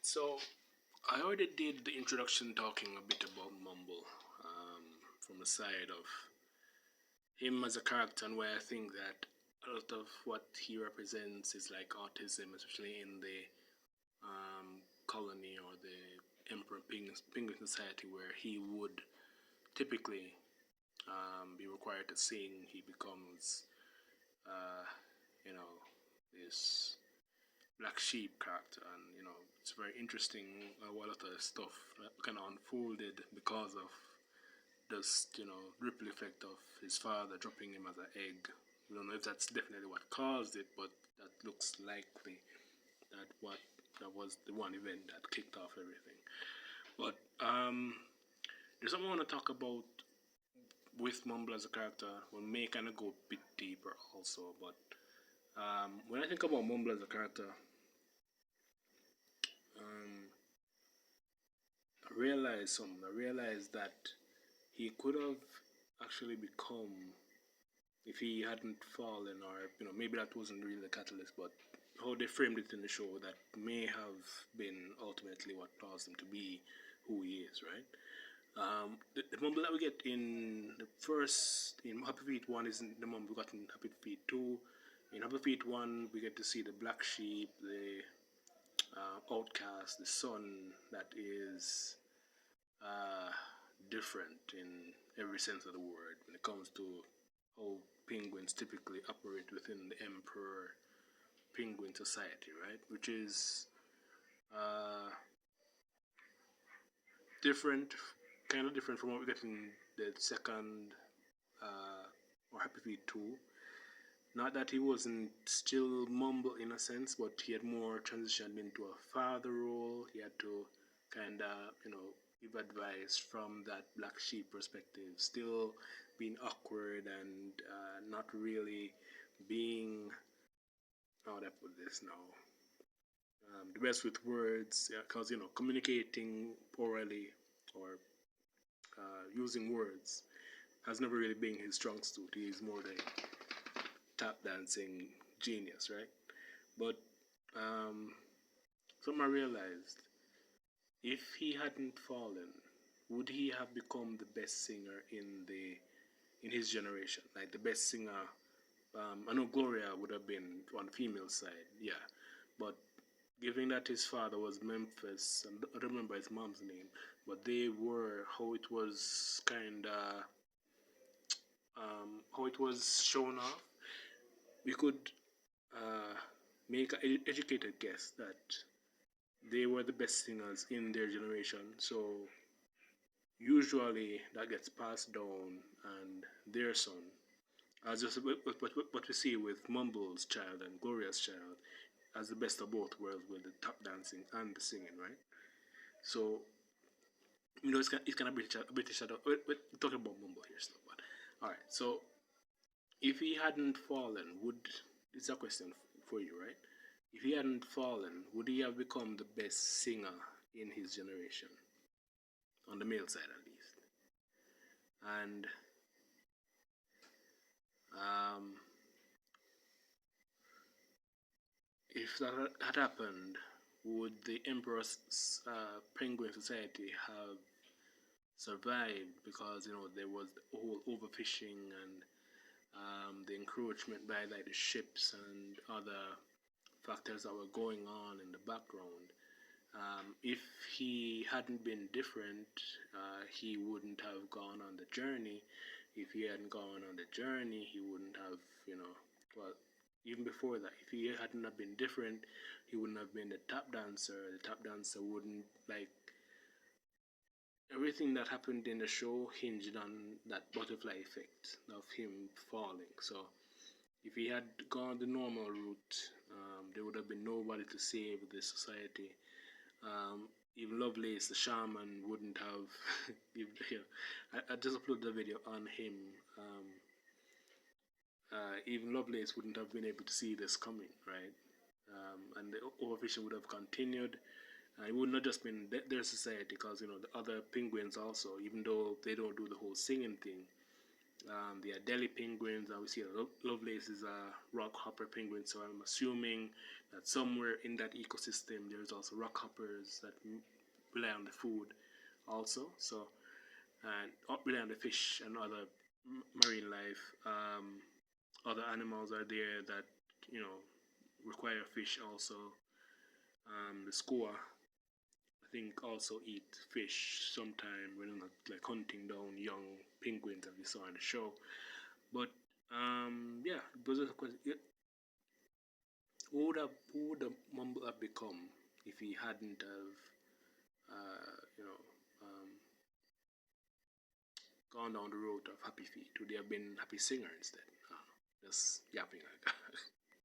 So I already did the introduction talking a bit about Mumble from the side of him as a character and why I think that a lot of what he represents is like autism, especially in the colony or the Emperor Penguin Society, where he would typically be required to sing. He becomes, uh, you know, this black sheep character, and it's very interesting what a lot of stuff kind of unfolded because of this ripple effect of his father dropping him as an egg. We don't know if that's definitely what caused it, but that looks likely that was the one event that kicked off everything. But there's something I want to talk about with Mumble as a character. We may kind of go a bit deeper also, but when I think about Mumble as a character, um, I realized something. I realized that he could have actually become, if he hadn't fallen, or maybe that wasn't really the catalyst, but how they framed it in the show, that may have been ultimately what caused him to be who he is, right? The mumble that we get in the first, in Happy Feet 1 isn't the mumble we got in Happy Feet 2. In Happy Feet 1, we get to see the black sheep, the outcast, the son that is uh, different in every sense of the word when it comes to how penguins typically operate within the Emperor Penguin Society, right? Which is uh, different, kind of different from what we get in the second or Happy Feet 2. Not that he wasn't still mumble in a sense, but he had more transitioned into a father role. He had to kind of, give advice from that black sheep perspective, still being awkward and not really being, how do I put this now? The best with words, because communicating orally or using words has never really been his strong suit. He's more the tap dancing genius, right? But something I realized, if he hadn't fallen, would he have become the best singer in his generation, like the best singer? I know Gloria would have been on the female side, yeah, but given that his father was Memphis, and I don't remember his mom's name, but they were how it was how it was shown off. We could uh, make an educated guess that they were the best singers in their generation. So usually that gets passed down, and their son, as just what we see with Mumble's child and Gloria's child, as the best of both worlds with the tap dancing and the singing, right? So it's kind of British shadow. We're talking about Mumble here still, but all right. So if he hadn't fallen, would it's a question for you, right? If he hadn't fallen, would he have become the best singer in his generation, on the male side at least? And um, if that had happened, would the Emperor's Penguin Society have survived? Because there was the whole overfishing and the encroachment by like the ships and other factors that were going on in the background. If he hadn't been different, he wouldn't have gone on the journey. If he hadn't gone on the journey, he wouldn't have, well, even before that, if he hadn't have been different, he wouldn't have been the tap dancer. The tap dancer wouldn't, like, everything that happened in the show hinged on that butterfly effect of him falling. So if he had gone the normal route, there would have been nobody to save the society. Even Lovelace, the shaman, wouldn't have. I just uploaded the video on him. Even Lovelace wouldn't have been able to see this coming, right? And the overfishing would have continued. It would not just been their society, because the other penguins also, even though they don't do the whole singing thing, The Adelie penguins, and we see Lovelace is a rock hopper penguin. So I'm assuming that somewhere in that ecosystem there's also rock hoppers that rely on the food also. So and rely on the fish and other marine life. Other animals are there that you know require fish also. The squaw, I think, also eat fish sometime when they're not like hunting down young penguins that we saw in the show. But yeah, those are the questions. Who would the Mumble have become if he hadn't have gone down the road of Happy Feet? Would he have been Happy Singer instead? Just yapping like that.